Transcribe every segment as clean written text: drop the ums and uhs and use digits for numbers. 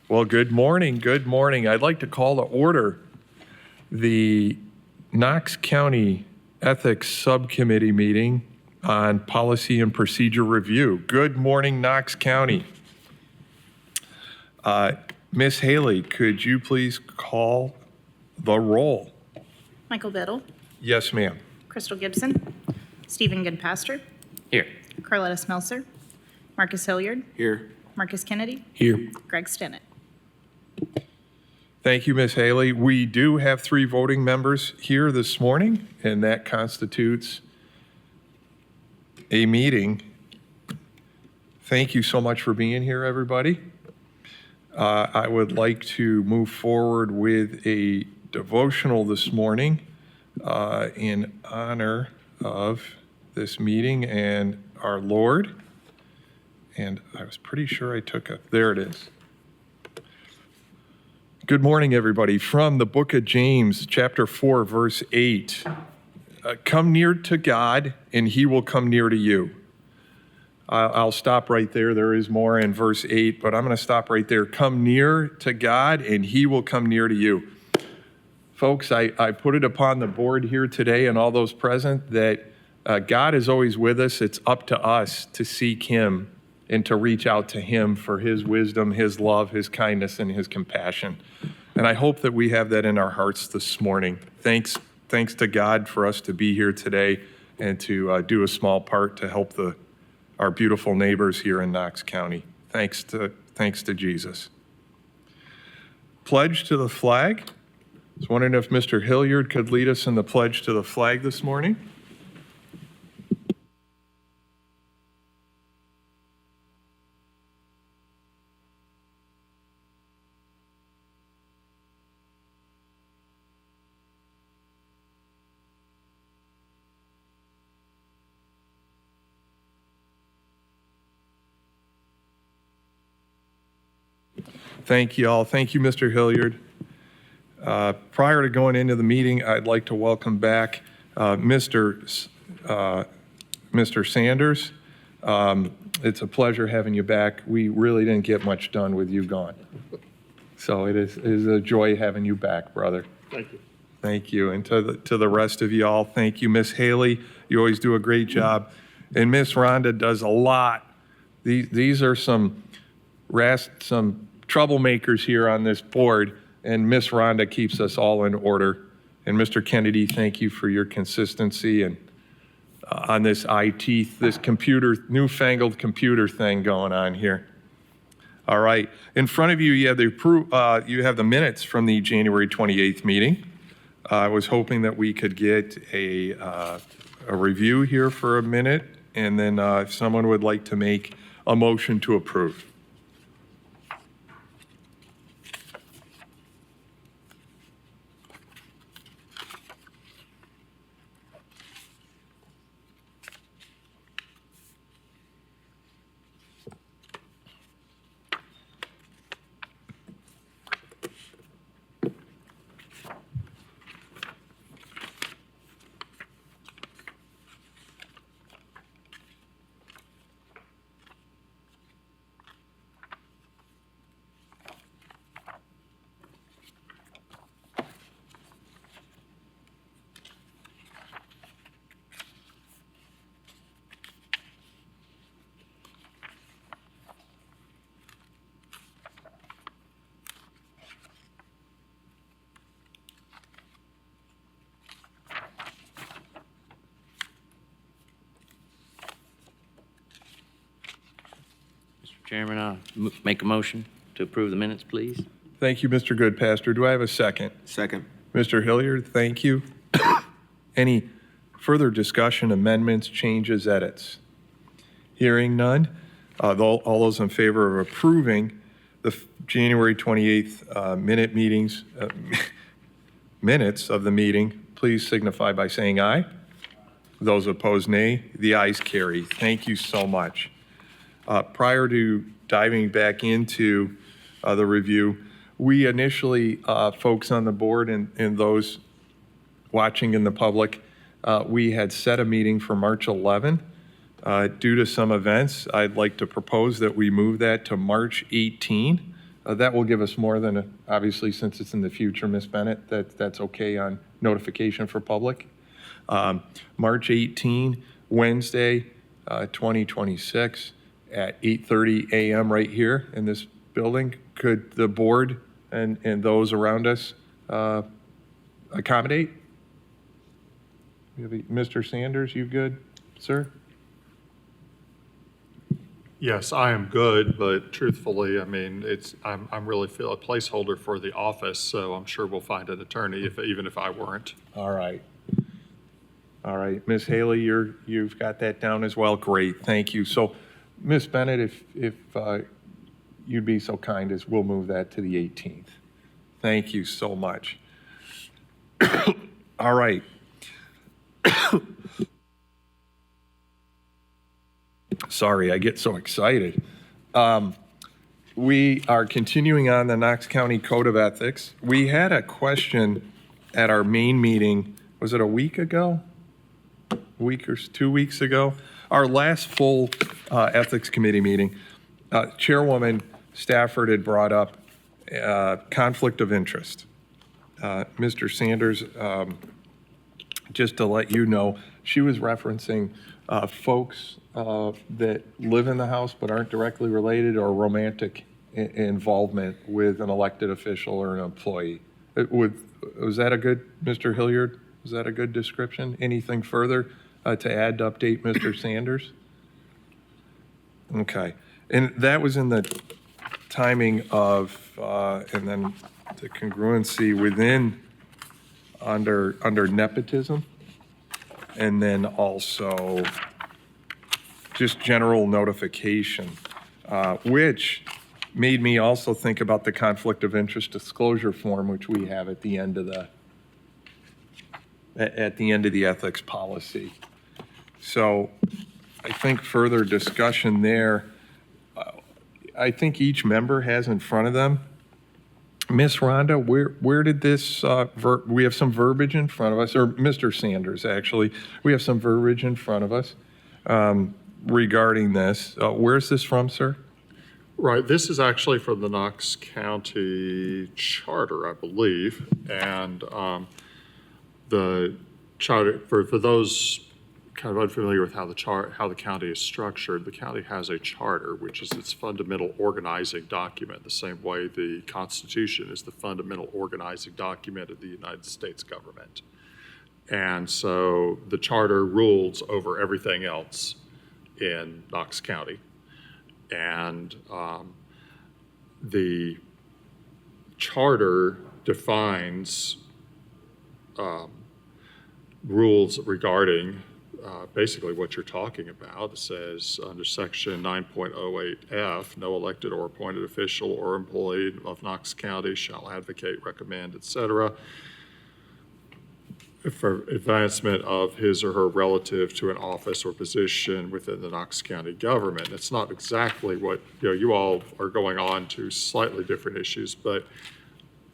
Well, good morning. Good morning. I'd like to call to order the Knox County Ethics Subcommittee meeting on policy and procedure review. Good morning, Knox County. Ms. Haley, could you please call the roll? Michael Biddle, Yes, ma'am. Crystal Gibson, Stephen Goodpaster, Here. Carletta Smelser, Marcus Hilliard, Here. Marcus Kennedy, Here. Greg Stinnett. Thank you, Ms. Haley. We do have 3 voting members here this morning, and that constitutes a meeting. Thank you so much for being here, everybody. I would like to move forward with a devotional this morning in honor of this meeting and our Lord. And I was pretty sure I took it. There it is. Good morning, everybody. From the book of James, chapter 4, verse 8. Come near to God, and he will come near to you. I'll stop right there. There is more in verse 8, but I'm going to stop right there. Come near to God, and he will come near to you. Folks, I put it upon the board here today and all those present that God is always with us. It's up to us to seek him and to reach out to him for his wisdom, his love, his kindness, and his compassion. And I hope that we have that in our hearts this morning. Thanks to God for us to be here today and to do a small part to help our beautiful neighbors here in Knox County. Thanks to Jesus. Pledge to the flag. I was wondering if Mr. Hilliard could lead us in the pledge to the flag this morning. Thank you all. Thank you, Mr. Hilliard. Prior to going into the meeting, I'd like to welcome back Mr. Sanders. It's a pleasure having you back. We really didn't get much done with you gone. So it is a joy having you back, brother. Thank you. Thank you. And to the rest of you all, thank you. Miss Haley, you always do a great job. And Miss Rhonda does a lot. These are some troublemakers here on this board, and Miss Rhonda keeps us all in order. And Mr. Kennedy, thank you for your consistency and on this this newfangled computer thing going on here. All right, in front of you, you have the minutes from the January 28th meeting. I was hoping that we could get a review here for a minute, and then if someone would like to make a motion to approve. Chairman, I'll make a motion to approve the minutes, please. Thank you, Mr. Goodpaster. Do I have a second? Second. Mr. Hilliard, thank you. Any further discussion, amendments, changes, edits? Hearing none. All those in favor of approving the January 28th minutes of the meeting, please signify by saying aye. Those opposed, nay. The ayes carry. Thank you so much. Prior to diving back into the review, we initially, folks on the board and those watching in the public, we had set a meeting for March 11. Due to some events, I'd like to propose that we move that to March 18 That will give us more than, obviously, since it's in the future, Ms. Bennett, that's okay on notification for public. March 18, Wednesday, 2026, at 8:30 a.m. right here in this building. Could the board and those around us accommodate? Mr. Sanders, you good, sir? Yes, I am good, but truthfully, I mean, I'm really feel a placeholder for the office, so I'm sure we'll find an attorney even if I weren't. All right. All right, Ms. Haley, you've got that down as well. Great, thank you. So, Ms. Bennett, if you'd be so kind as we'll move that to the 18th. Thank you so much. All right. Sorry, I get so excited. We are continuing on the Knox County Code of Ethics. We had a question at our main meeting, was it a week ago? A week or 2 weeks ago? Our last full Ethics Committee meeting, Chairwoman Stafford had brought up conflict of interest. Mr. Sanders, just to let you know, she was referencing folks that live in the house but aren't directly related, or romantic involvement with an elected official or an employee. Was that a good, Mr. Hilliard, was that a good description? Anything further to add to update Mr. Sanders? Okay. And that was in the timing of, and then the congruency within, under nepotism, and then also just general notification, which made me also think about the conflict of interest disclosure form, which we have at the end of the ethics policy. So I think further discussion there, I think each member has in front of them. Miss Rhonda, where did this, we have some verbiage in front of us, or Mr. Sanders, actually, we have some verbiage in front of us regarding this. Where's this from, sir? Right, this is actually from the Knox County Charter, I believe, and the charter, for those kind of unfamiliar with how the county is structured, the county has a charter, which is its fundamental organizing document, the same way the Constitution is the fundamental organizing document of the United States government. And so the charter rules over everything else in Knox County. And the charter defines rules regarding basically what you're talking about. It says under section 9.08F, no elected or appointed official or employee of Knox County shall advocate, recommend, etc., for advancement of his or her relative to an office or position within the Knox County government. It's not exactly what, you all are going on to slightly different issues, but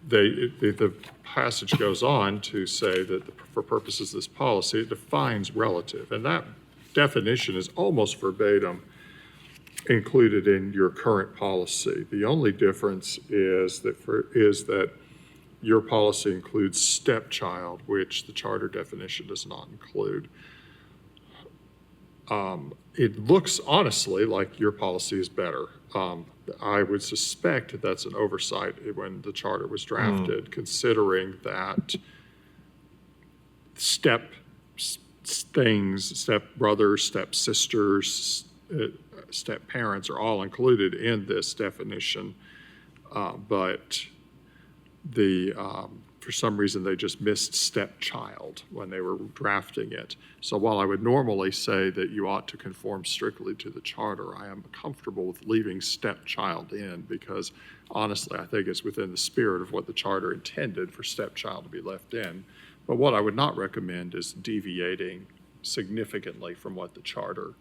the passage goes on to say that for purposes of this policy, it defines relative. And that definition is almost verbatim included in your current policy. The only difference is that your policy includes stepchild, which the charter definition does not include. It looks honestly like your policy is better. I would suspect that that's an oversight when the charter was drafted, considering that step brothers, step sisters, step parents are all included in this definition, but for some reason they just missed stepchild when they were drafting it. So while I would normally say that you ought to conform strictly to the charter, I am comfortable with leaving stepchild in, because honestly I think it's within the spirit of what the charter intended for stepchild to be left in. But what I would not recommend is deviating significantly from what the charter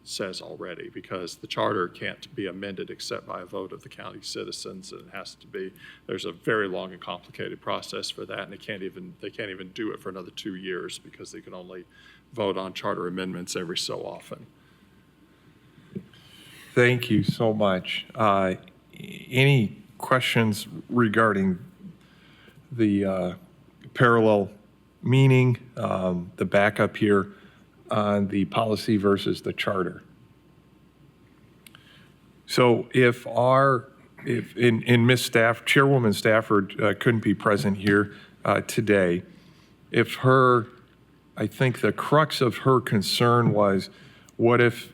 says already, because the charter can't be amended except by a vote of the county citizens, and it has to be, there's a very long and complicated process for that, and they can't even do it for another 2 years, because they can only vote on charter amendments every so often. Thank you so much. any questions regarding the parallel meaning, the backup here on the policy versus the charter? So if Ms. Chairwoman Stafford couldn't be present here today, if I think the crux of her concern was, what if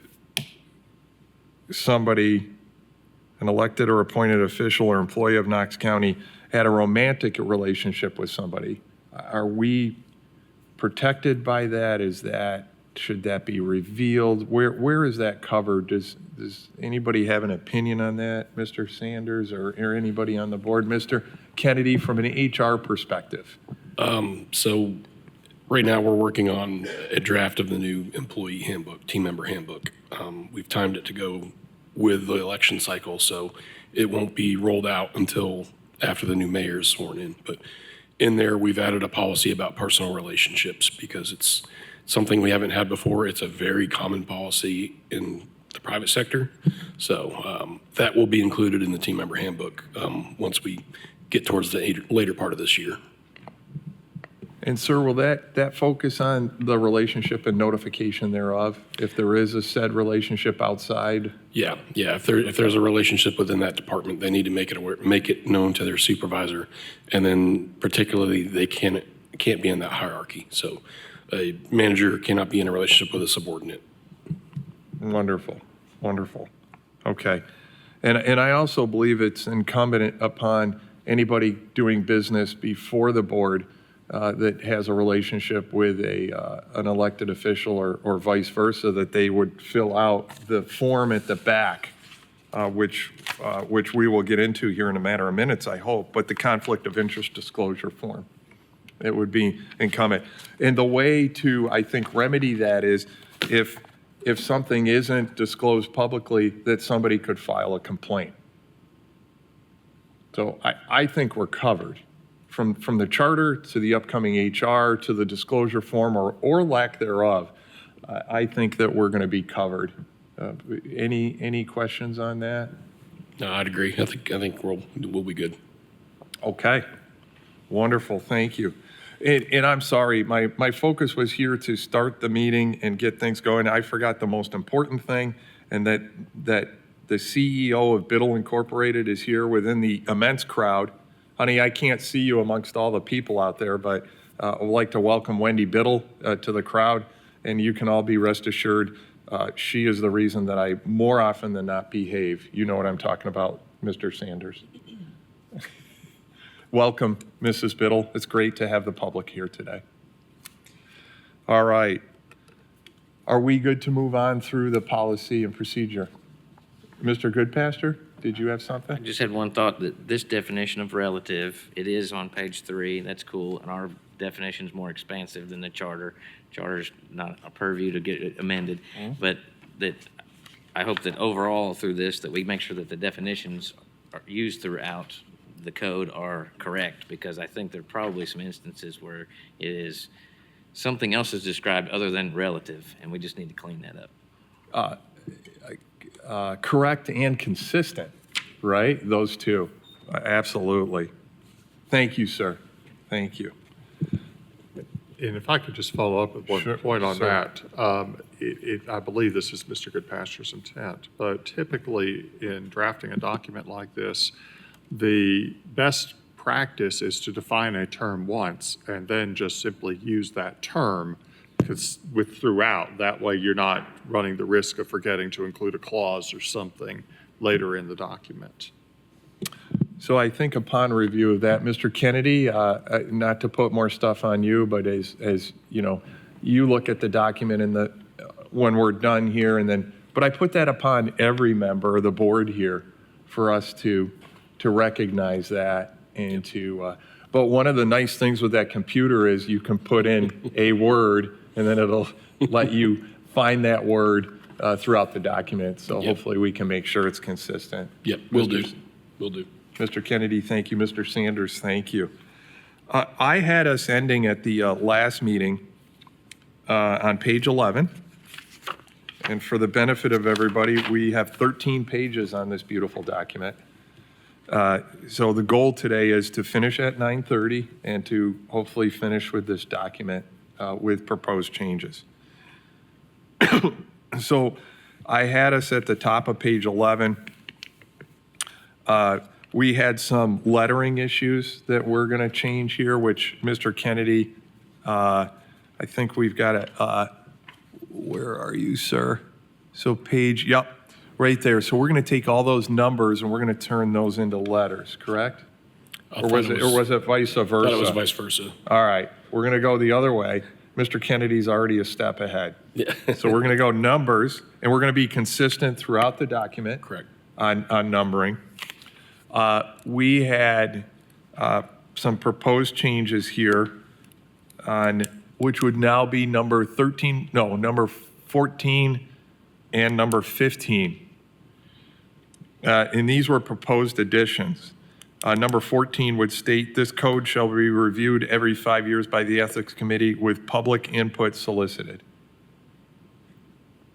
somebody, an elected or appointed official or employee of Knox County, had a romantic relationship with somebody? Are we protected by that? Should that be revealed? Where is that covered? Does anybody have an opinion on that, Mr. Sanders, or anybody on the board? Mr. Kennedy, from an HR perspective. So right now we're working on a draft of the new employee handbook, team member handbook. We've timed it to go with the election cycle, so it won't be rolled out until after the new mayor is sworn in. But in there, we've added a policy about personal relationships because it's something we haven't had before. It's a very common policy in the private sector. So that will be included in the team member handbook once we get towards the later part of this year. And sir, will that focus on the relationship and notification thereof, if there is a said relationship outside? Yeah. If there's a relationship within that department, they need to make it known to their supervisor, and then particularly they can't be in that hierarchy. So a manager cannot be in a relationship with a subordinate. Wonderful. Okay. And I also believe it's incumbent upon anybody doing business before the board that has a relationship with an elected official or vice versa, that they would fill out the form at the back, which we will get into here in a matter of minutes, I hope, but the conflict of interest disclosure form. It would be incumbent. And the way to, I think, remedy that is if something isn't disclosed publicly, that somebody could file a complaint. So I think we're covered. From the charter to the upcoming HR to the disclosure form or lack thereof, I think that we're going to be covered. Any questions on that? No, I'd agree. I think we'll be good. Okay, wonderful, thank you. And I'm sorry, my focus was here to start the meeting and get things going. I forgot the most important thing, and that the CEO of Biddle Incorporated is here within the immense crowd. Honey, I can't see you amongst all the people out there, but I would like to welcome Wendy Biddle to the crowd, and you can all be rest assured she is the reason that I more often than not behave. You know what I'm talking about, Mr. Sanders. Welcome, Mrs. Biddle. It's great to have the public here today. All right. Are we good to move on through the policy and procedure? Mr. Goodpasture, did you have I something? just had one thought, that this definition of relative, it is on page 3, that's cool, and our definition's more expansive than the charter. Charter's not a purview to get it amended, but that I hope that overall through this, that we make sure that the definitions are used throughout the code are correct, because I think there are probably some instances where it is, something else is described other than relative, and we just need to clean that up. Correct and consistent, right? Those two. Absolutely. Thank you, sir. Thank you. And if I could just follow up with one Sure, point on sir. that. I believe this is Mr. Goodpasture's intent, but typically in drafting a document like this, the best practice is to define a term once and then just simply use that term throughout. That way you're not running the risk of forgetting to include a clause or something later in the document. So I think upon review of that, Mr. Kennedy, not to put more stuff on you, but as you know, you look at the document and when we're done here, but I put that upon every member of the board here for us to recognize that and but one of the nice things with that computer is you can put in a word and then it'll let you find that word throughout the document. So hopefully we can make sure it's consistent. Yep, will do. Mr. Kennedy, thank you. Mr. Sanders, thank you. I had us ending at the last meeting on page 11. And for the benefit of everybody, we have 13 pages on this beautiful document. So the goal today is to finish at 9:30 and to hopefully finish with this document with proposed changes. So I had us at the top of page 11. We had some lettering issues that we're going to change here, which Mr. Kennedy, I think we've got it. Where are you, sir? So page, yep, right there. So we're going to take all those numbers and we're going to turn those into letters, correct? Or was it vice versa? I thought it was vice versa. All right, we're going to go the other way. Mr. Kennedy's already a step ahead. Yeah. So we're going to go numbers, and we're going to be consistent throughout the document. Correct. On numbering. We had some proposed changes here on, which would now be number 14 and number 15. And these were proposed additions. Number 14 would state, this code shall be reviewed every 5 years by the Ethics Committee with public input solicited.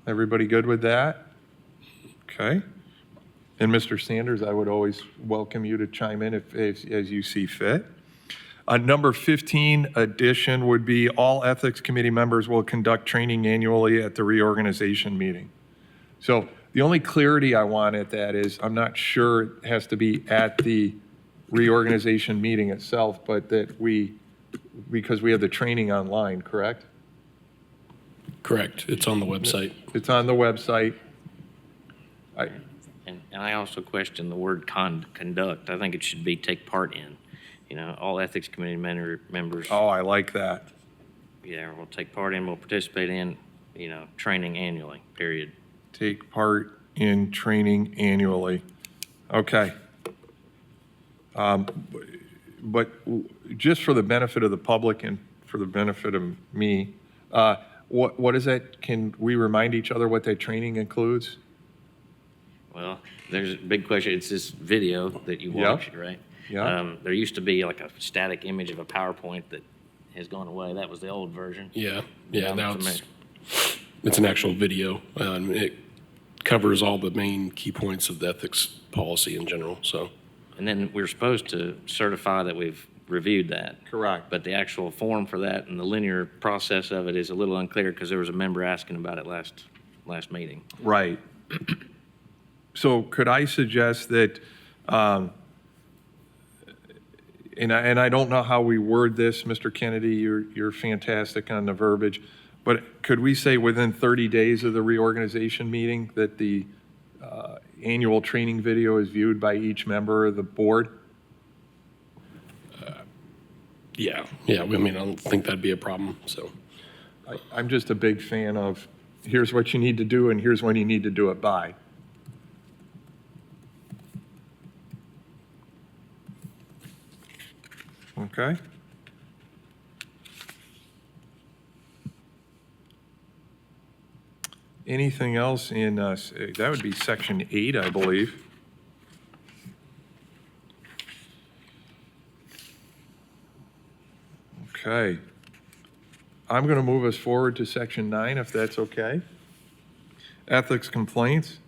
Everybody good with that? Okay. And Mr. Sanders, I would always welcome you to chime in as you see fit. Number 15 addition would be all Ethics Committee members will conduct training annually at the reorganization meeting. So the only clarity I want at that is I'm not sure it has to be at the reorganization meeting itself, but that because we have the training online, correct? Correct. It's on the website. It's on the website. And I also question the word conduct. I think it should be take part in. You know, all ethics committee members, Oh, I like that. yeah, will take part in, will participate in, you know, training annually, period. Take part in training annually. Okay. But just for the benefit of the public and for the benefit of me, what is that? Can we remind each other what that training includes? Well, there's a big question. It's this video that you Yeah. watched, right? Yeah. There used to be like a static image of a PowerPoint that has gone away. That was the old version. Yeah. Yeah, Now it's it's an actual video. It covers all the main key points of the ethics policy in general. So And then we're supposed to certify that we've reviewed that. Correct. But the actual form for that and the linear process of it is a little unclear because there was a member asking about it last meeting. Right. So could I suggest that, and I don't know how we word this, Mr. Kennedy, you're fantastic on the verbiage, but could we say within 30 days of the reorganization meeting that the annual training video is viewed by each member of the board? yeah. I mean, I don't think that'd be a problem. So I'm just a big fan of, here's what you need to do and here's when you need to do it by. Okay. Anything else in, that would be section 8, I believe. Okay. I'm going to move us forward to section 9, if that's okay. Ethics complaints.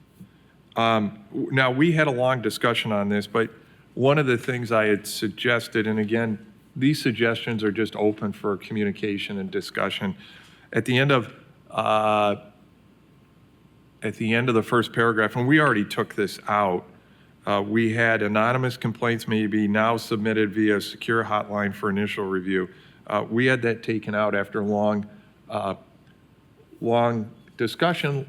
Now, we had a long discussion on this, but one of the things I had suggested, and again, these suggestions are just open for communication and discussion. At the end of the first paragraph, and we already took this out, we had anonymous complaints may be now submitted via secure hotline for initial review. We had that taken out after long discussion,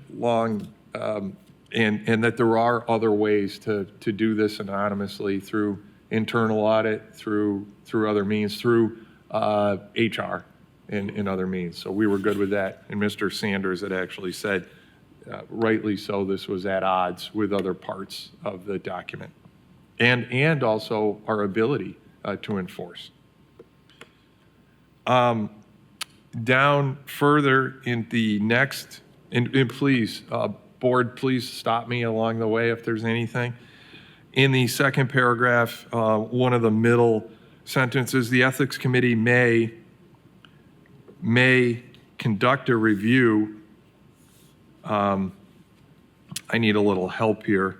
and that there are other ways to do this anonymously through internal audit, through other means, through HR and other means. So we were good with that. And Mr. Sanders had actually said, rightly so, this was at odds with other parts of the document. And also our ability to enforce. Down further in the next, and please, board, please stop me along the way if there's anything. In the second paragraph, one of the middle sentences, the Ethics Committee may conduct a review. I need a little help here.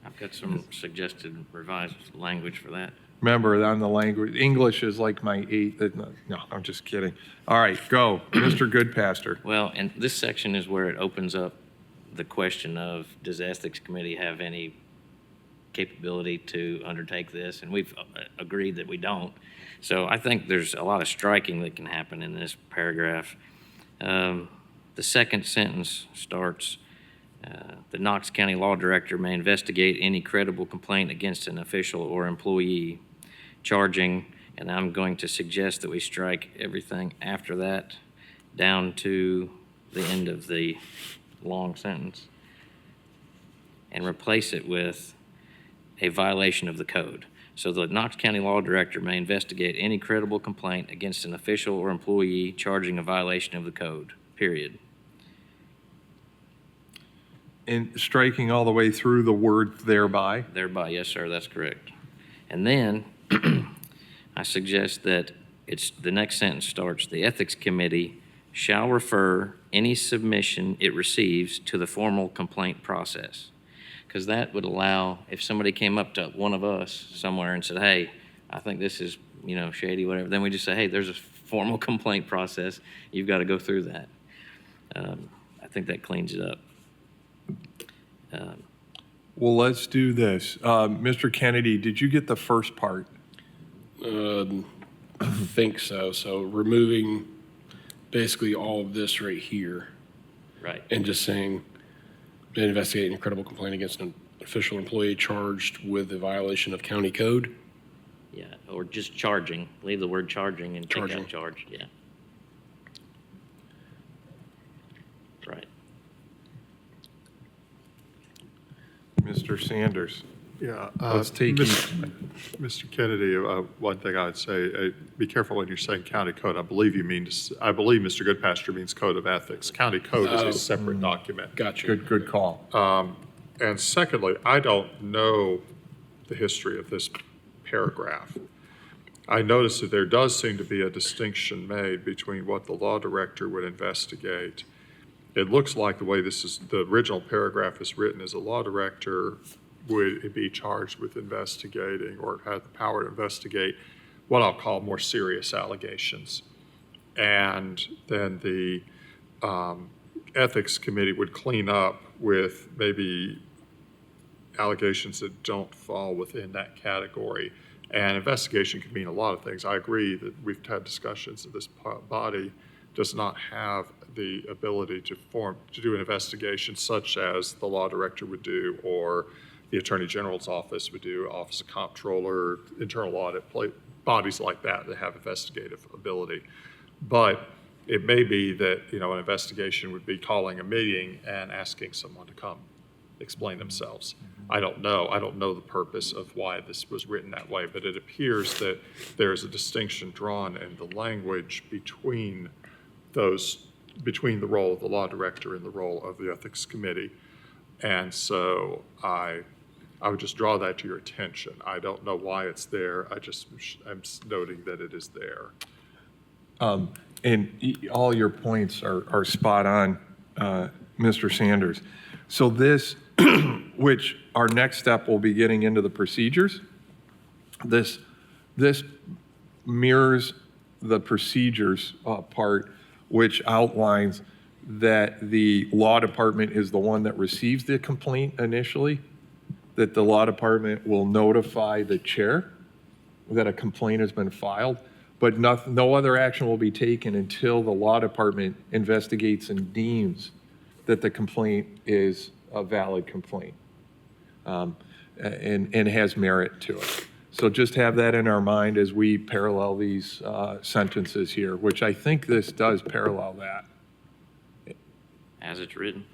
I've got some suggested revised language for that. Remember, on the language, English is like my eighth, no, I'm just kidding. All right, go, Mr. Goodpaster. Well, and this section is where it opens up the question of, does the Ethics Committee have any capability to undertake this? And we've agreed that we don't. So I think there's a lot of striking that can happen in this paragraph. The second sentence starts, the Knox County Law Director may investigate any credible complaint against an official or employee charging, and I'm going to suggest that we strike everything after that down to the end of the long sentence and replace it with a violation of the code. So the Knox County Law Director may investigate any credible complaint against an official or employee charging a violation of the code, period. And striking all the way through the word thereby. Thereby, yes, sir, that's correct. And then I suggest that the next sentence starts, the Ethics Committee shall refer any submission it receives to the formal complaint process. Because that would allow, if somebody came up to one of us somewhere and said, hey, I think this is, shady, whatever, then we just say, hey, there's a formal complaint process. You've got to go through that. I think that cleans it up. Well, let's do this. Mr. Kennedy, did you get the first part? I think so. So removing basically all of this right here Right. and just saying, investigate an credible complaint against an official employee charged with a violation of county code. Yeah, or just charging. Leave the word charging and take Charging. out charge, yeah. Right. Mr. Sanders? Yeah. Let's take Mr. Kennedy, one thing I'd say, be careful when you're saying county code. I believe Mr. Goodpaster means code of ethics. County code is a separate document. Gotcha. Good call. And secondly, I don't know the history of this paragraph. I noticed that there does seem to be a distinction made between what the law director would investigate. It looks like the way the original paragraph is written is a law director would be charged with investigating or have the power to investigate what I'll call more serious allegations. And then the ethics committee would clean up with maybe allegations that don't fall within that category. And investigation can mean a lot of things. I agree that we've had discussions that this body does not have the ability to do an investigation such as the law director would do or the Attorney General's office would do, Office of Comptroller, internal audit, bodies like that have investigative ability. But it may be that, an investigation would be calling a meeting and asking someone to come explain themselves. I don't know. I don't know the purpose of why this was written that way, but it appears that there is a distinction drawn in the language between the role of the law director and the role of the ethics committee. And so I would just draw that to your attention. I don't know why it's there. I'm noting that it is there. And all your points are spot on, Mr. Sanders. So this, which our next step will be getting into the procedures, this mirrors the procedures part, which outlines that the law department is the one that receives the complaint initially, that the law department will notify the chair that a complaint has been filed, but no other action will be taken until the law department investigates and deems that the complaint is a valid complaint and has merit to it. So just have that in our mind as we parallel these sentences here, which I think this does parallel that. As it's written,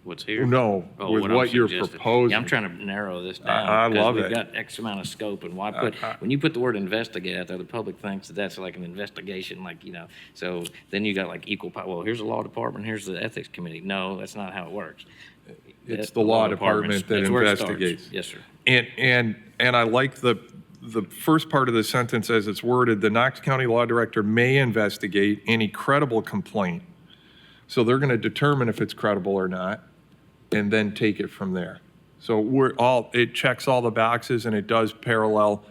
what's here? No, Oh, with I'm what you're suggesting. proposing. Yeah, I'm trying to narrow this down. I love because it. We've got X amount of scope, and when you put the word investigate out there, the public thinks that that's like an investigation, so then you got like equal power. Well, here's the law department, here's the ethics committee. No, that's not how it works. It's the law department that that's where it starts. investigates. Yes, sir. And I like the first part of the sentence as it's worded, the Knox County Law Director may investigate any credible complaint. So they're going to determine if it's credible or not, and then take it from there. So it checks all the boxes and it does parallel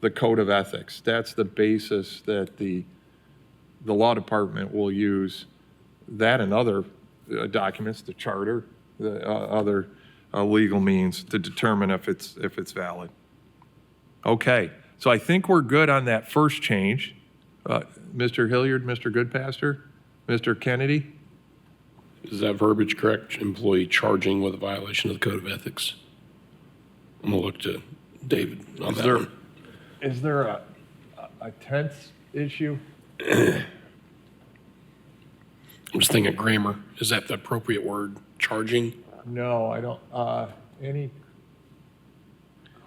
the code of ethics. That's the basis that the law department will use, that and other documents, the charter, the other legal means to determine if it's valid. Okay, so I think we're good on that first change. Mr. Hilliard, Mr. Goodpaster, Mr. Kennedy? Is that verbiage correct? Employee charging with a violation of the code of ethics? I'm gonna look to David on that one. Is there a tense issue? I'm just thinking grammar. Is that the appropriate word? Charging? No, I don't. Any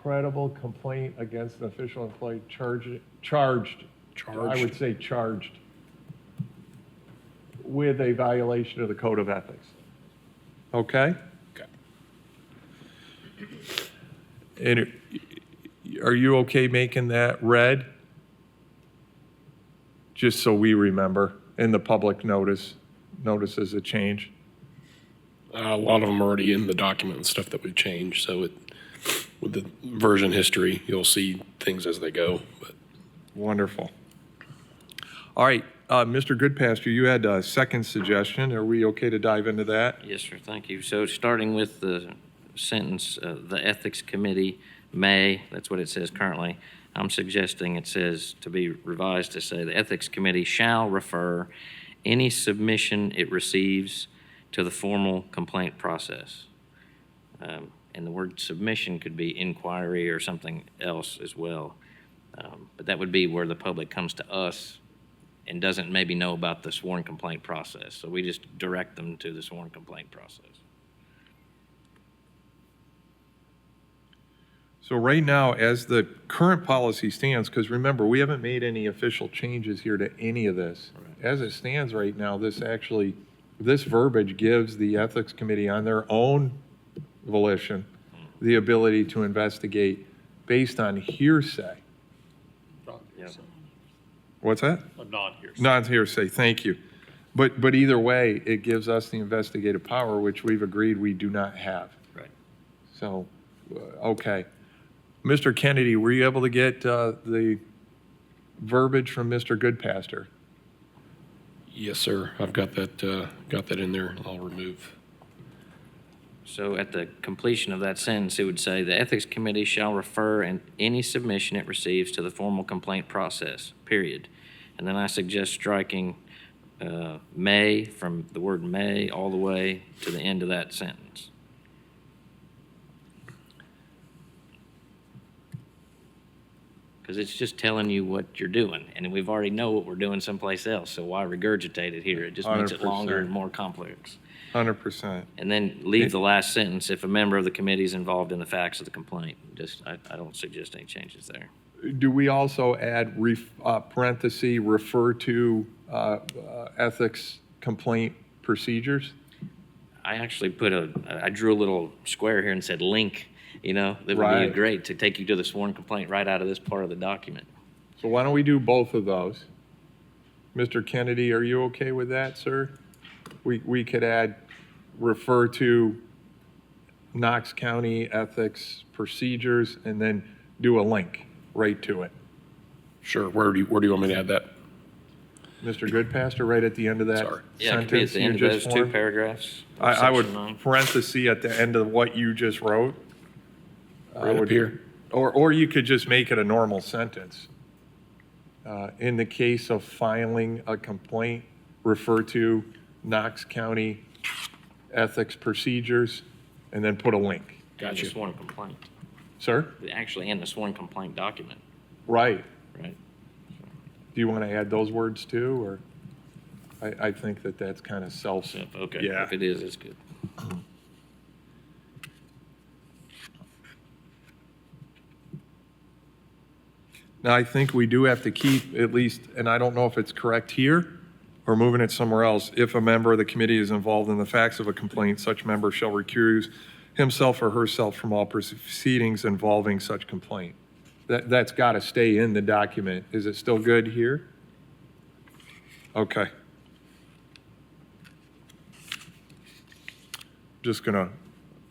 credible complaint against an official employee charged. I would say charged with a violation of the code of ethics. Okay? Okay. And are you okay making that red? Just so we remember, and the public notices a change? A lot of them are already in the document and stuff that we've changed, so with the version history, you'll see things as they go, but. Wonderful. All right, Mr. Goodpaster, you had a second suggestion. Are we okay to dive into that? Yes, sir, thank you. So starting with the sentence, the Ethics Committee may, that's what it says currently. I'm suggesting it says to be revised to say the Ethics Committee shall refer any submission it receives to the formal complaint process. And the word submission could be inquiry or something else as well. But that would be where the public comes to us and doesn't maybe know about the sworn complaint process. So we just direct them to the sworn complaint process. So right now, as the current policy stands, because remember, we haven't made any official changes here to any of this. As it stands right now, this verbiage gives the Ethics Committee on their own volition the ability to investigate based on hearsay. Non-hearsay. What's that? A non-hearsay. Non-hearsay, thank you. But either way, it gives us the investigative power, which we've agreed we do not have. Right. So, okay. Mr. Kennedy, were you able to get the verbiage from Mr. Goodpaster? Yes, sir. I've got that in there. I'll remove. So at the completion of that sentence, it would say, the Ethics Committee shall refer any submission it receives to the formal complaint process, period. And then I suggest striking may, from the word may all the way to the end of that sentence. Because it's just telling you what you're doing, and we've already know what we're doing someplace else, so why regurgitate it here? It just makes it longer 100%. and more complex. 100%. And then leave the last sentence, if a member of the committee is involved in the facts of the complaint. I don't suggest any changes there. Do we also add parenthesis, refer to ethics complaint procedures? I actually I drew a little square here and said link, that would be Right. great to take you to the sworn complaint right out of this part of the document. So why don't we do both of those? Mr. Kennedy, are you okay with that, sir? We could add, refer to Knox County ethics procedures, and then do a link right to it. Sure. Where do you want me to add that? Mr. Goodpaster, right at the end of that Sorry. Yeah, it could be at sentence the you end of those just two formed? paragraphs. I would Section 9. parenthesis at the end of what you just wrote. Right up here? Or you could just make it a normal sentence. In the case of filing a complaint, refer to Knox County ethics procedures, and then put a link. And the Gotcha. sworn complaint. Sir? Actually, in the sworn complaint document, Right. right? Do you want to add those words too, or? I think that's kind of So, okay, Yeah. if it is, it's good. Now, I think we do have to keep at least, and I don't know if it's correct here or moving it somewhere else, if a member of the committee is involved in the facts of a complaint, such member shall recuse himself or herself from all proceedings involving such complaint. That's got to stay in the document. Is it still good here? Okay. Just going to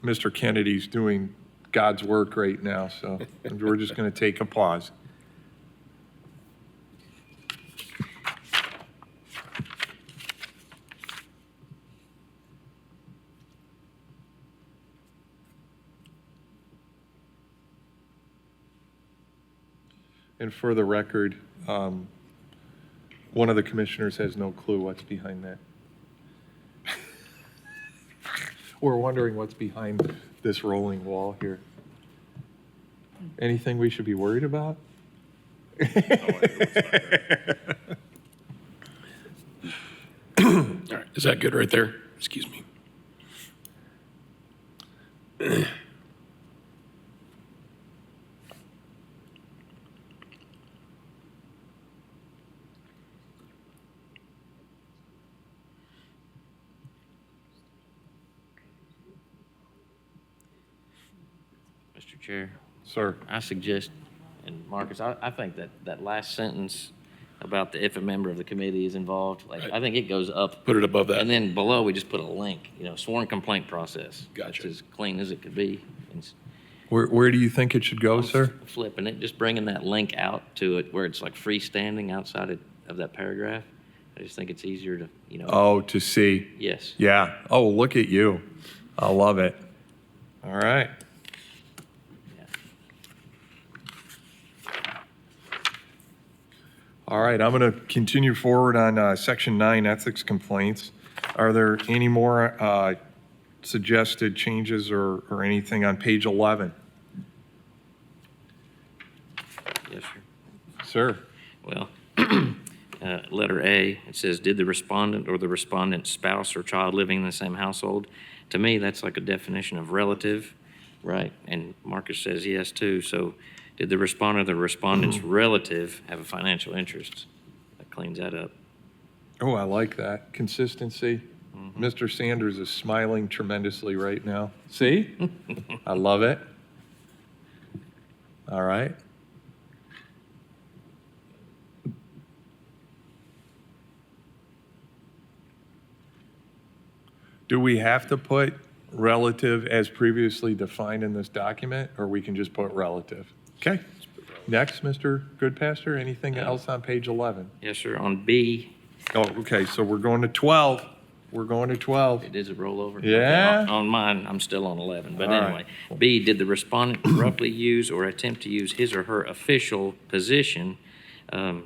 Mr. Kennedy's doing God's work right now, so we're just going to take a pause. And for the record, one of the commissioners has no clue what's behind that. We're wondering what's behind this rolling wall here. Anything we should be worried about? All right, is that good right there? Excuse me. Mr. Chair, Sir, I suggest, and Marcus, I think that last sentence about if a member of the committee is involved, like, I think it goes up. Put it above that. And then below, we just put a link, sworn complaint process. Gotcha. It's as clean as it could be. And where do you think it should go, sir? flipping it, just bringing that link out to it where it's like freestanding outside of that paragraph. I just think it's easier to, Oh, to see. yes. Yeah. Oh, look at you. I love it. All right. Yeah. All right, I'm going to continue forward on Section 9, ethics complaints. Are there any more suggested changes or anything on page 11? Yes, sir. Sir? Well, letter A, it says, did the respondent or the respondent's spouse or child living in the same household? To me, that's like a definition of relative, right? And Marcus says yes, too. So did the respondent or the respondent's relative have a financial interest? That cleans that up. Oh, I like that. Consistency. Mr. Sanders is smiling tremendously right now. See? I love it. All right. Do we have to put relative as previously defined in this document, or we can just put relative? Okay. Next, Mr. Goodpaster, anything else on page 11? Yes, sir. On B, Oh, okay, so we're going to 12. We're going to 12. it is a rollover. Yeah. Okay, on mine, I'm still on 11. But All right. anyway, B, did the respondent corruptly use or attempt to use his or her official position? Could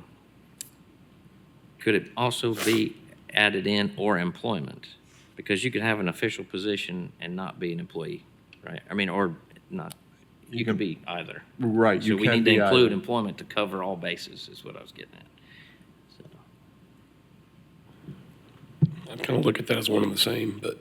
it also be added in or employment? Because you could have an official position and not be an employee, right? I mean, or not. You can be either. Right, So you we can need to be include either. employment to cover all bases, is what I was getting at. So, I kind of look at that as one and the same, but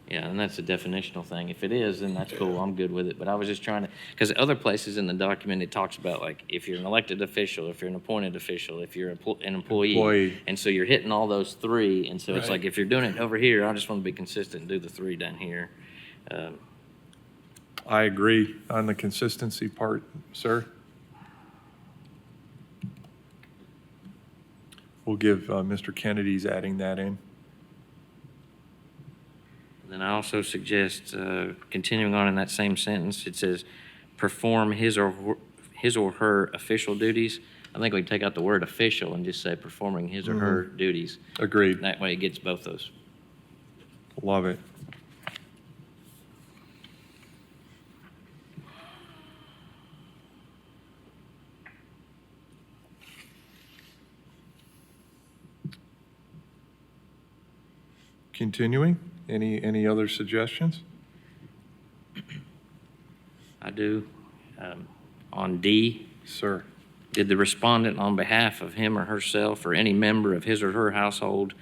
yeah, and that's a definitional thing. If it is, then that's cool. I'm good with it. But I was just trying to, because other places in the document, it talks about like if you're an elected official, if you're an appointed official, if you're an employee. Employee. And so you're hitting all those three. And so it's Right. like if you're doing it over here, I just want to be consistent and do the three down here. I agree on the consistency part, sir. We'll give Mr. Kennedy's adding that in. Then I also suggest, continuing on in that same sentence, it says, perform his or her official duties. I think we can take out the word official and just say performing his or her duties. Agreed. That way it gets both those. Love it. Continuing, any other suggestions? I do. On D, Sir. did the respondent on behalf of him or herself or any member of his or her household,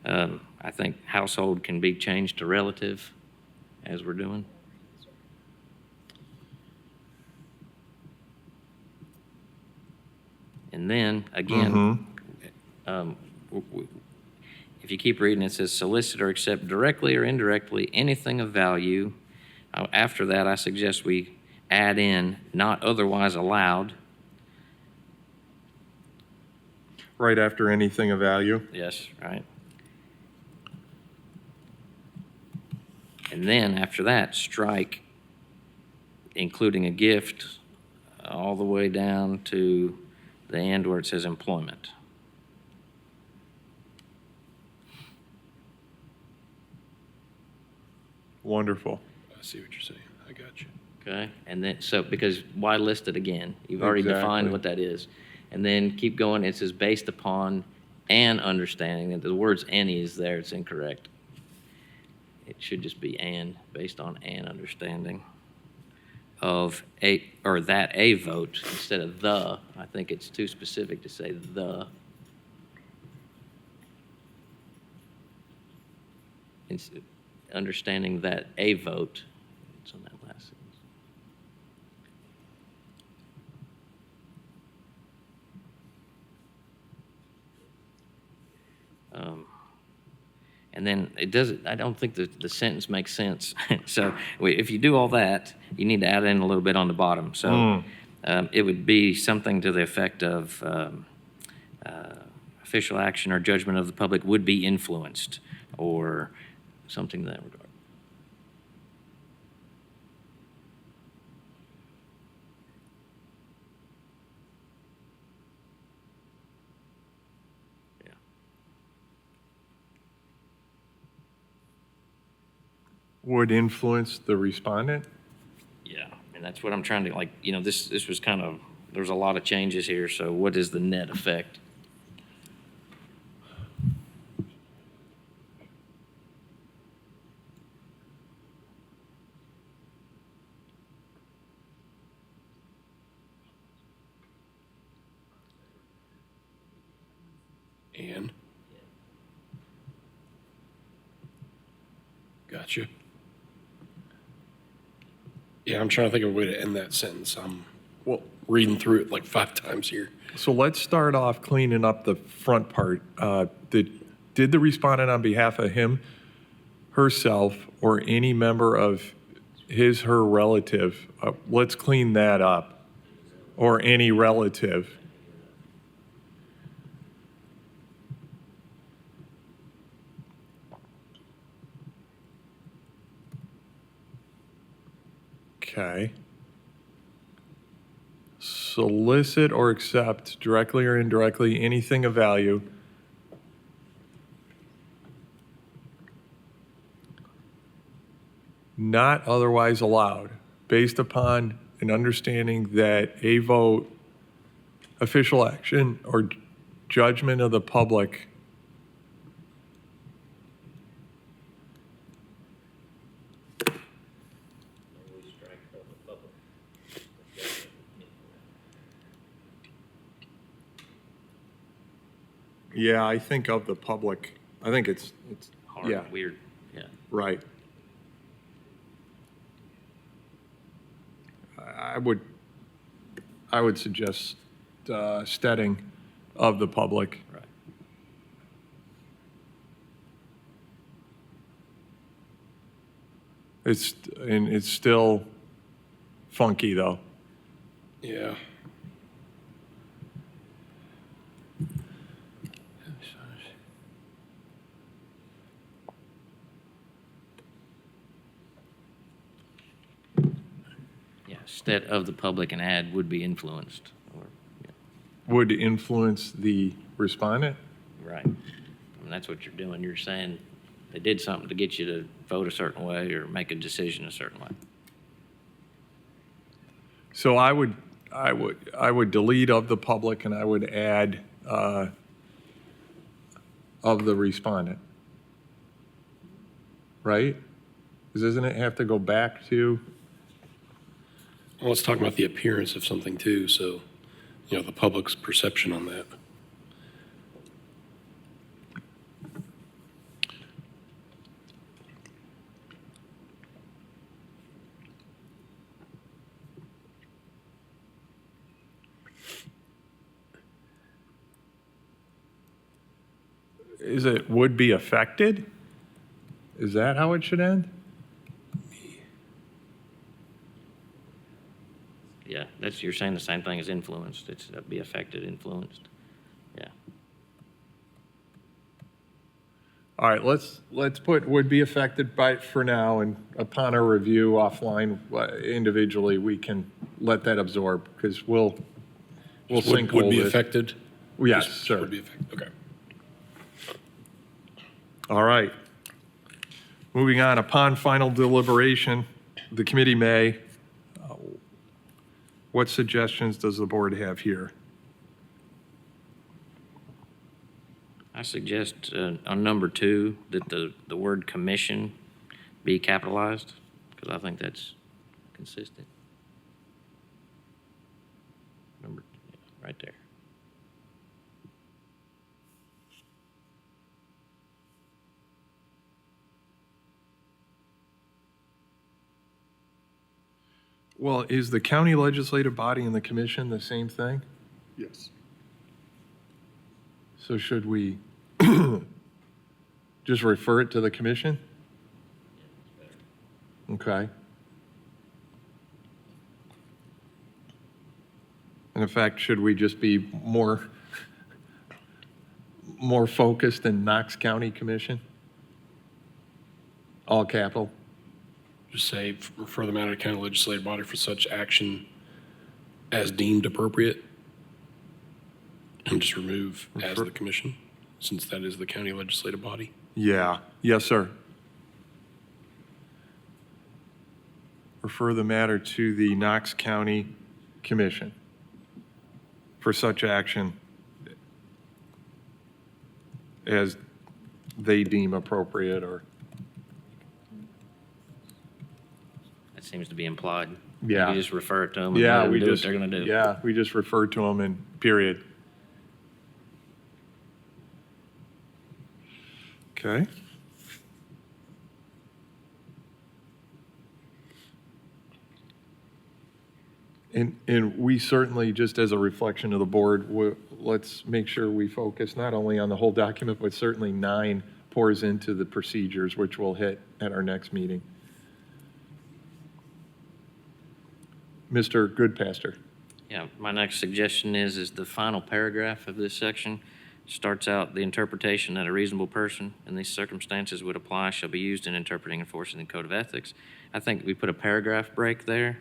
I think household can be changed to relative, as we're doing. And then, again, if you keep reading, it says solicit or accept directly or indirectly anything of value. After that, I suggest we add in not otherwise allowed. Right after anything of value. Yes, right. And then after that, strike including a gift all the way down to the end where it says employment. Wonderful. I see what you're saying. I got you. Okay, and then, so, because why list it again? You've already defined Exactly. what that is. And then keep going, it says based upon an understanding, and the words any is there, it's incorrect. It should just be an, based on an understanding of a, or that a vote instead of the. I think it's too specific to say the. It's understanding that a vote, it's on that last sentence. And then it doesn't, I don't think the sentence makes sense. So if you do all that, you need to add in a little bit on the bottom. So it would be something to the effect of official action or judgment of the public would be influenced, or something in that regard. Yeah. Would influence the respondent? Yeah, and that's what I'm trying to, like, this was kind of, there's a lot of changes here, so what is the net effect? And? Gotcha. Yeah, I'm trying to think of a way to end that sentence. I'm reading through it like 5 times here. So let's start off cleaning up the front part. Did the respondent on behalf of him, herself, or any member of his, her relative, let's clean that up, or any relative. Okay. Solicit or accept, directly or indirectly, anything of value not otherwise allowed, based upon an understanding that a vote, official action, or judgment of the public Yeah, I think of the public. I think it's Hard, yeah, weird, yeah. right. I would suggest steading of the public. Right. It's still funky though. Yeah. Yeah, instead of the public and add would be influenced, or, yeah, Would influence the respondent. right. I mean, that's what you're doing. You're saying they did something to get you to vote a certain way or make a decision a certain way. So I would delete of the public and I would add of the respondent. Right? Because doesn't it have to go back to? Well, let's talk about the appearance of something too, so, the public's perception on that. Is it would be affected? Is that how it should end? Yeah, you're saying the same thing as influenced. It's be affected, influenced. Yeah. All right, let's put would be affected by for now, and upon our review offline individually, we can let that absorb because we'll sinkhole Would be it. affected? Yes, Just sir. Would be affected, okay. All right. Moving on, upon final deliberation, the committee may, what suggestions does the board have here? I suggest on number 2 that the word commission be capitalized, because I think that's consistent. Number, yeah, right there. Well, is the county legislative body and the commission the same thing? Yes. So should we just refer it to the commission? Okay. And in fact, should we just be more focused in Knox County Commission? All capital? Just say, refer the matter to county legislative body for such action as deemed appropriate. And just remove as the commission, since that is the county legislative body. Yeah. Yes, sir. Refer the matter to the Knox County Commission for such action as they deem appropriate or, That seems to be implied. Yeah. You just refer it to them. yeah, And let we them do just, what they're going to do. yeah, we just refer to them in period. Okay. And we certainly, just as a reflection of the board, let's make sure we focus not only on the whole document, but certainly 9 pours into the procedures, which we'll hit at our next meeting. Mr. Goodpaster. Yeah, my next suggestion is the final paragraph of this section starts out, the interpretation that a reasonable person in these circumstances would apply shall be used in interpreting and enforcing the code of ethics. I think we put a paragraph break there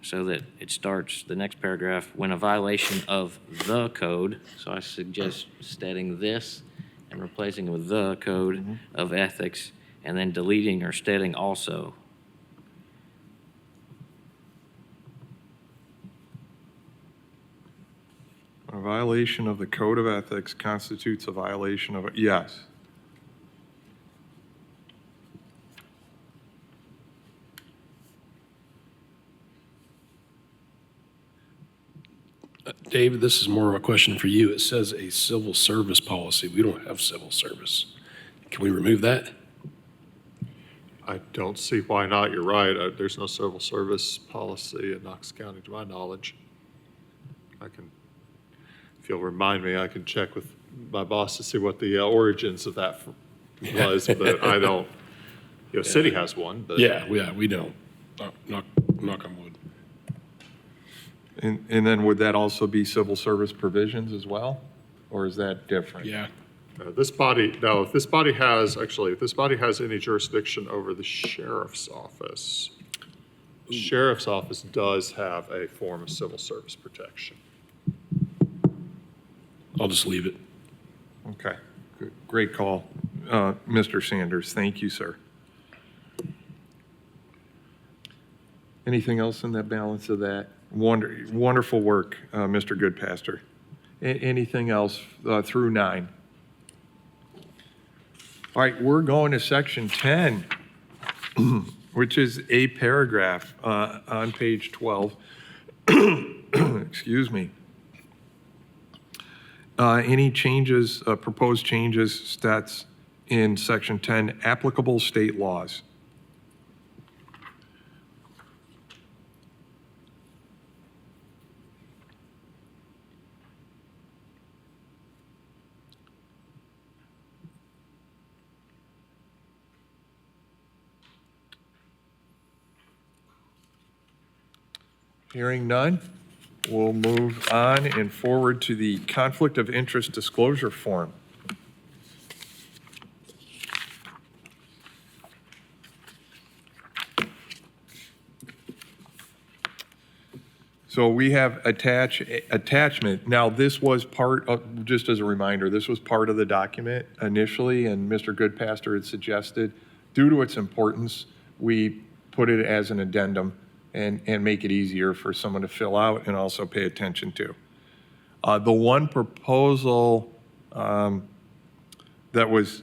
so that it starts the next paragraph, when a violation of the code, so I suggest stating this and replacing it with the code of ethics, and then deleting or stating also. A violation of the code of ethics constitutes a violation of, yes. David, this is more of a question for you. It says a civil service policy. We don't have civil service. Can we remove that? I don't see why not. You're right. There's no civil service policy in Knox County, to my knowledge. If you'll remind me, I can check with my boss to see what the origins of that was, but I don't. City has one, but. Yeah, we don't. Knock on wood. And then would that also be civil service provisions as well? Or is that different? Yeah. If this body has any jurisdiction over the sheriff's office, the sheriff's office does have a form of civil service protection. I'll just leave it. Okay, great call. Mr. Sanders, thank you, sir. Anything else in that balance of that? Wonderful work, Mr. Goodpaster. Anything else through 9? All right, we're going to section 10, which is a paragraph on page 12. Excuse me. Any changes, proposed changes, stats in section 10, applicable state laws. Hearing none, we'll move on and forward to the conflict of interest disclosure form. So we have attachment. Now, this was part of, just as a reminder, this was part of the document initially, and Mr. Goodpaster had suggested, due to its importance, we put it as an addendum and make it easier for someone to fill out and also pay attention to. The one proposal that was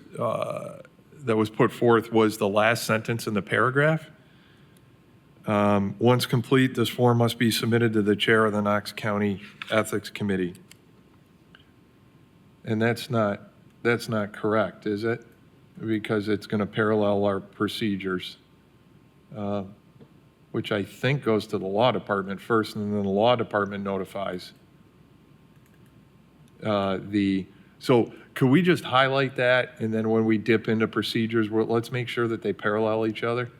put forth was the last sentence in the paragraph. Once complete, this form must be submitted to the chair of the Knox County Ethics Committee. And that's not correct, is it? Because it's going to parallel our procedures, which I think goes to the law department first, and then the law department notifies so could we just highlight that, and then when we dip into procedures, let's make sure that they parallel each other?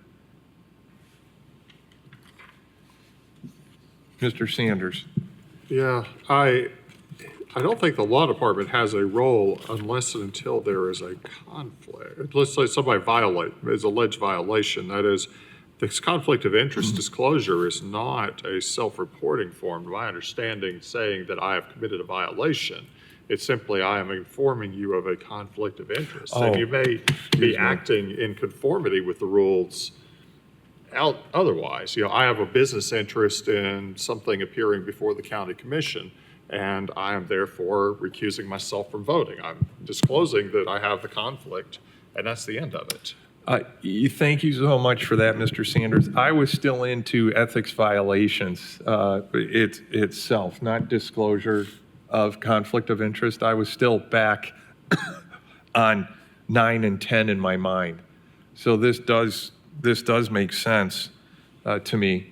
Mr. Sanders. Yeah, I don't think the law department has a role unless and until there is a conflict. Let's say somebody is alleged violation. That is, this conflict of interest disclosure is not a self-reporting form, to my understanding, saying that I have committed a violation. It's simply, I am informing you of a conflict of interest. And you may be acting in conformity with the rules otherwise. I have a business interest in something appearing before the county commission, and I am therefore recusing myself from voting. I'm disclosing that I have the conflict, and that's the end of it. Thank you so much for that, Mr. Sanders. I was still into ethics violations itself, not disclosure of conflict of interest. I was still back on 9 and 10 in my mind. So this does make sense to me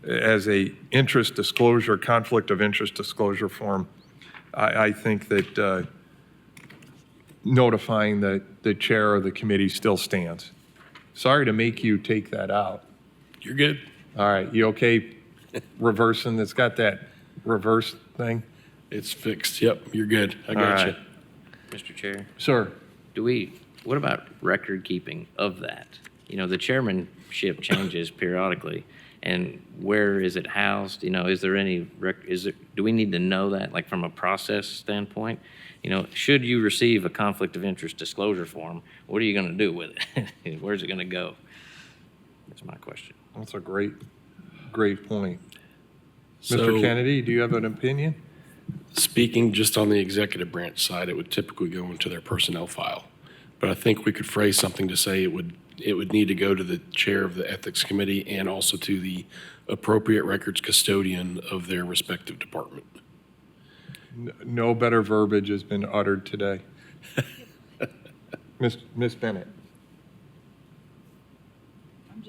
as a interest disclosure, conflict of interest disclosure form. I think that notifying the chair of the committee still stands. Sorry to make you take that out. You're good. All right, you okay reversing? It's got that reverse thing? It's fixed. Yep, you're good. I All got you. right. Mr. Chair, Sir, what about record keeping of that? The chairmanship changes periodically, and where is it housed? Is there any, do we need to know that, like from a process standpoint? Should you receive a conflict of interest disclosure form, what are you going to do with it? Where's it going to go? That's my question. that's a great point. So, Mr. Kennedy, do you have an opinion? speaking just on the executive branch side, it would typically go into their personnel file. But I think we could phrase something to say it would need to go to the chair of the ethics committee and also to the appropriate records custodian of their respective department. No better verbiage has been uttered today. Miss Bennett. I'm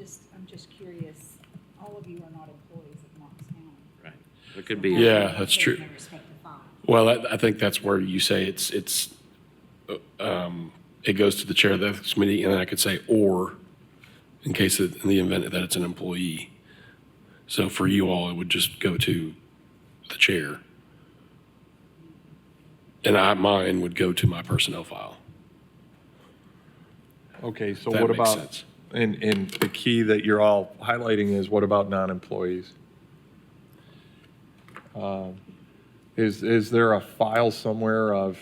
just curious, all of you are not employees of Knox County. Right. It could be. Yeah, that's true. In their respective file. Well, I think that's where you say it goes to the chair of the ethics committee, and then I could say, or, in the event that it's an employee. So for you all, it would just go to the chair. And mine would go to my personnel file. Okay, so That what makes about, sense. and the key that you're all highlighting is what about non-employees? Is there a file somewhere of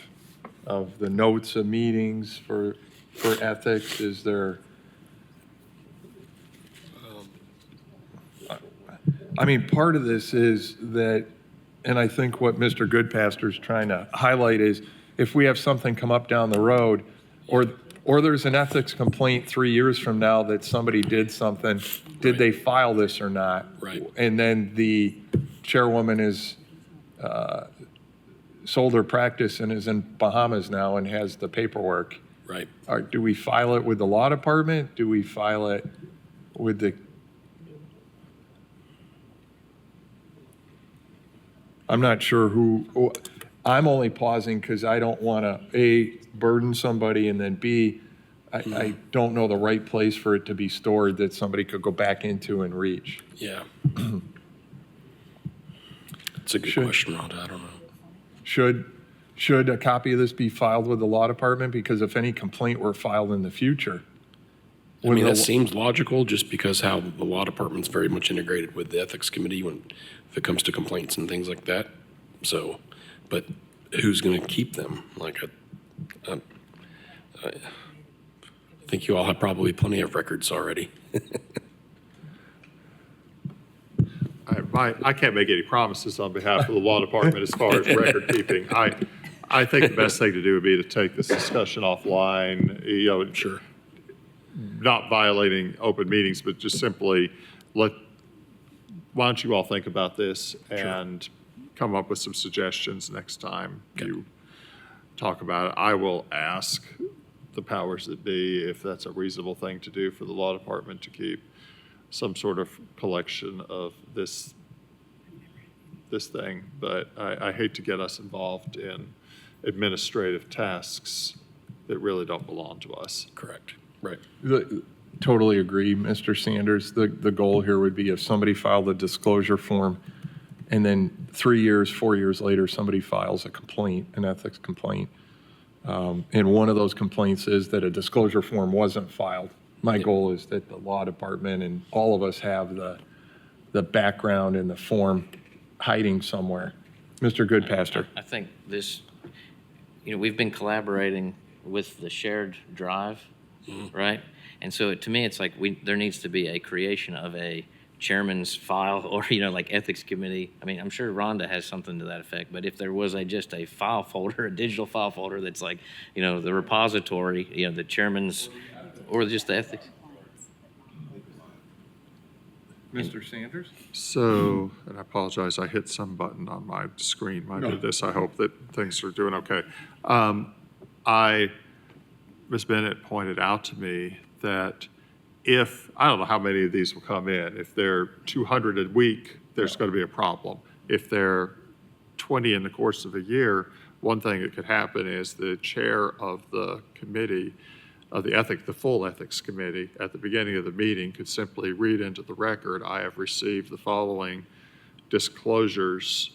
the notes of meetings for ethics? Is there? I mean, part of this is that, and I think what Mr. Goodpaster is trying to highlight is if we have something come up down the road, or there's an ethics complaint 3 years from now that somebody did something, did they file this or not? Right. And then the chairwoman is sold her practice and is in Bahamas now and has the paperwork. Right. Do we file it with the law department? Do we file it with the? I'm not sure who, I'm only pausing because I don't want to, A, burden somebody, and then B, I don't know the right place for it to be stored that somebody could go back into and reach. Yeah. It's a good question, Rhonda. I don't know. Should a copy of this be filed with the law department? Because if any complaint were filed in the future, I mean, that seems logical just because how the law department's very much integrated with the ethics committee if it comes to complaints and things like that. So, but who's going to keep them? I think you all have probably plenty of records already. I can't make any promises on behalf of the law department as far as record keeping. I think the best thing to do would be to take this discussion offline, Sure. not violating open meetings, but just simply why don't you all think about this and come up with some suggestions next time you talk about it. I will ask the powers that be if that's a reasonable thing to do for the law department to keep some sort of collection of this thing, but I hate to get us involved in administrative tasks that really don't belong to us. Correct. Right. Totally agree, Mr. Sanders. The goal here would be if somebody filed a disclosure form and then 3 years, 4 years later, somebody files a complaint, an ethics complaint, and one of those complaints is that a disclosure form wasn't filed. My goal is that the law department and all of us have the background and the form hiding somewhere. Mr. Goodpaster. I think this, we've been collaborating with the shared drive, right? And so to me, it's like there needs to be a creation of a chairman's file or, like ethics committee. I mean, I'm sure Rhonda has something to that effect, but if there was just a file folder, a digital file folder that's like, the repository, the chairman's, or just the ethics. Mr. Sanders? So, and I apologize, I hit some button on my screen. When I did this, I hope that things are doing okay. Ms. Bennett pointed out to me that I don't know how many of these will come in. If they're 200 a week, there's going to be a problem. If they're 20 in the course of a year, one thing that could happen is the chair of the committee, of the full ethics committee, at the beginning of the meeting could simply read into the record, I have received the following disclosures,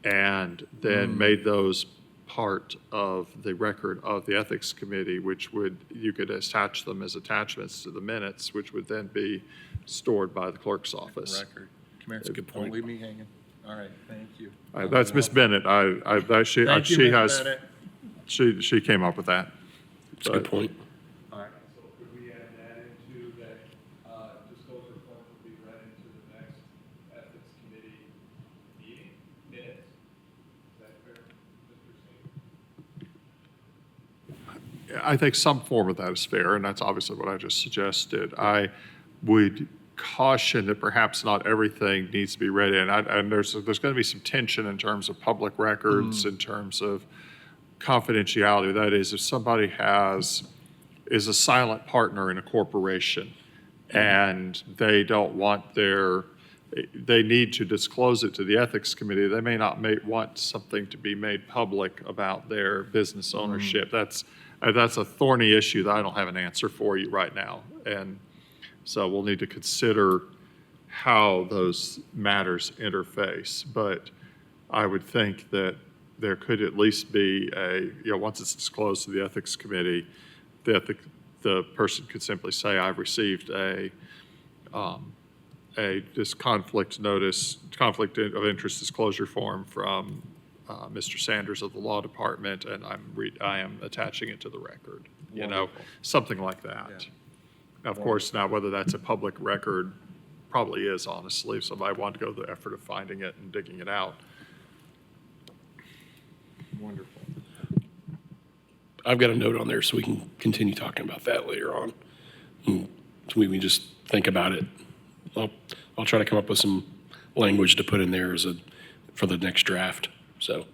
and then made those part of the record of the ethics committee, which you could attach them as attachments to the minutes, which would then be stored by the clerk's office. Record. Come here. That's a good point. Don't leave me hanging. All right, thank you. That's Ms. Bennett. She Thank you, Ms. has, Bennett. she came up with that. That's a good point. All right. So could we add that into that, disclosure form would be read into the next ethics committee meeting minutes? Is that fair, Mr. Singh? I think some form of that is fair, and that's obviously what I just suggested. I would caution that perhaps not everything needs to be read in. And there's going to be some tension in terms of public records, in terms of confidentiality. That is, if somebody is a silent partner in a corporation and they don't want they need to disclose it to the ethics committee, they may not want something to be made public about their business ownership. That's a thorny issue that I don't have an answer for you right now. And so we'll need to consider how those matters interface. But I would think that there could at least be once it's disclosed to the ethics committee, the person could simply say, I've received this conflict of interest disclosure form from Mr. Sanders of the law department, and I am attaching it to the record. Something like that. Yeah. Now, of course, now whether that's a public record probably is, honestly, if somebody wanted to go to the effort of finding it and digging it out. Wonderful. I've got a note on there so we can continue talking about that later on. So we can just think about it. I'll try to come up with some language to put in there for the next draft. So.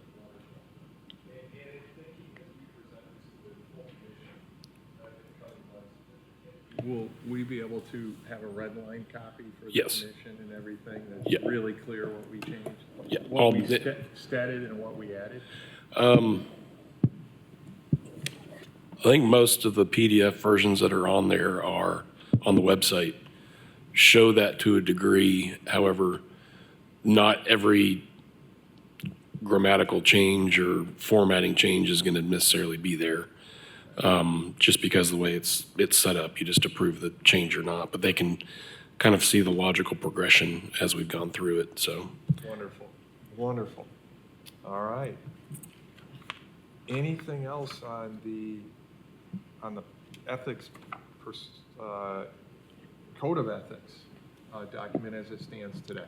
Will we be able to have a red line copy for the Yes. commission and everything that's Yeah. really clear what we changed? Yeah. What we stated and what we added? I think most of the PDF versions that are on there are on the website show that to a degree. However, not every grammatical change or formatting change is going to necessarily be there. just because of the way it's set up. You just approve the change or not, but they can kind of see the logical progression as we've gone through it, so. Wonderful, wonderful. All right. Anything else on the ethics, code of ethics document as it stands today?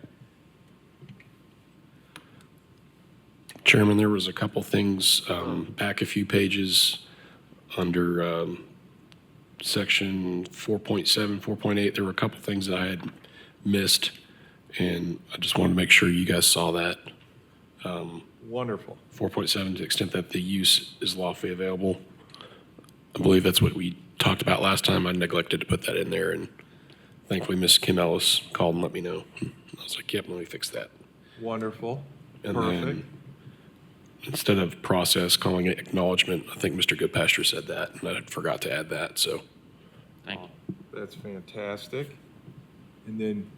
Chairman, there was a couple things back a few pages under section 4.7, 4.8. There were a couple things that I had missed, and I just wanted to make sure you guys saw that. Wonderful. 4.7, to the extent that the use is lawfully available. I believe that's what we talked about last time. I neglected to put that in there, and thankfully Ms. Kim Ellis called and let me know. I was like, yep, let me fix that. Wonderful. And Perfect. then instead of process, calling it acknowledgement, I think Mr. Goodpasture said that, and I forgot to add that, so. Thank you. That's fantastic. And then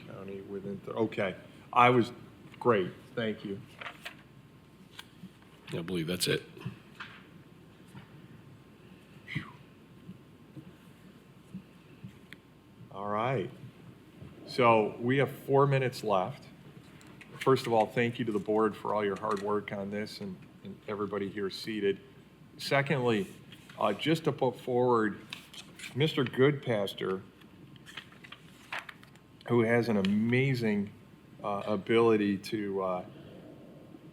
county within, okay. I was, great, thank you. I believe that's it. All right. So we have 4 minutes left. First of all, thank you to the board for all your hard work on this and everybody here seated. Secondly, just to put forward Mr. Goodpasture, who has an amazing ability to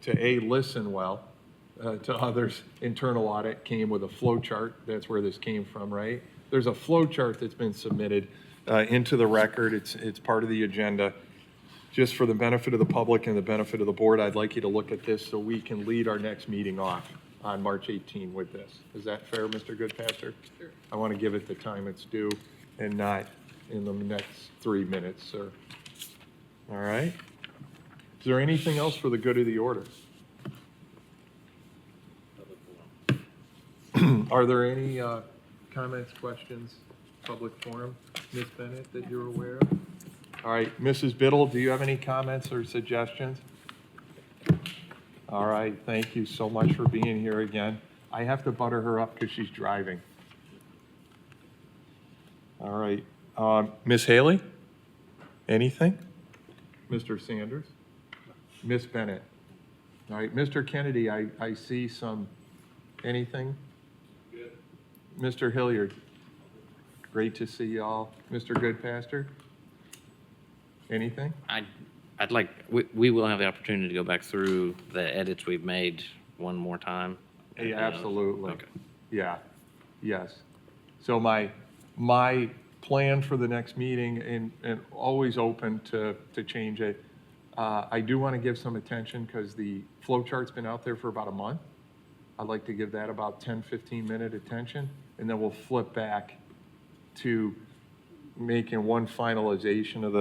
A, listen well to others. Internal audit came with a flow chart. That's where this came from, right? There's a flow chart that's been submitted into the record. It's part of the agenda. Just for the benefit of the public and the benefit of the board, I'd like you to look at this so we can lead our next meeting off on March 18 with this. Is that fair, Mr. Goodpasture? Sure. I want to give it the time it's due and not in the next 3 minutes, sir. All right? Is there anything else for the good of the order? Are there any comments, questions, public forum, Ms. Bennett, that you're aware of? All right, Mrs. Biddle, do you have any comments or suggestions? All right, thank you so much for being here again. I have to butter her up because she's driving. All right, Ms. Haley, anything? Mr. Sanders? Ms. Bennett? All right, Mr. Kennedy, I see some, anything? Good. Mr. Hilliard? Great to see y'all. Mr. Goodpasture? Anything? I'd like, we will have the opportunity to go back through the edits we've made one more time. Hey, absolutely. Okay. Yeah, yes. So my plan for the next meeting, and always open to change it, I do want to give some attention because the flow chart's been out there for about a month. I'd like to give that about 10, 15-minute attention, and then we'll flip back to making one finalization of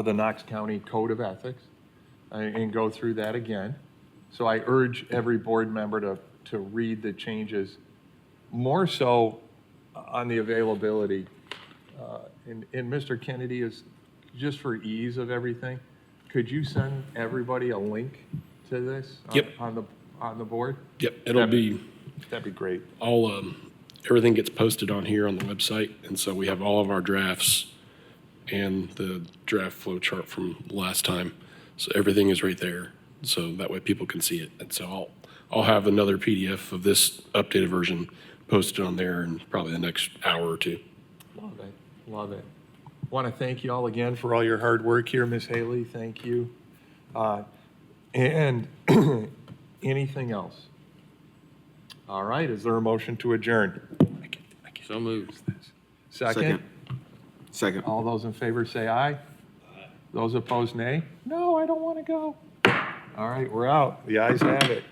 the Knox County Code of Ethics and go through that again. So I urge every board member to read the changes, more so on the availability. And Mr. Kennedy, is just for ease of everything, could you send everybody a link to this? Yep. On the board? Yep, it'll be, That'd be great. all, everything gets posted on here on the website, and so we have all of our drafts and the draft flow chart from last time. So everything is right there, so that way people can see it. And so I'll have another PDF of this updated version posted on there in probably the next hour or two. Love it, love it. Want to thank you all again for all your hard work here, Ms. Haley, thank you. And anything else? All right, is there a motion to adjourn? So moved. Second? Second. All those in favor say aye. Those opposed, nay. No, I don't want to go. All right, we're out. The ayes have it.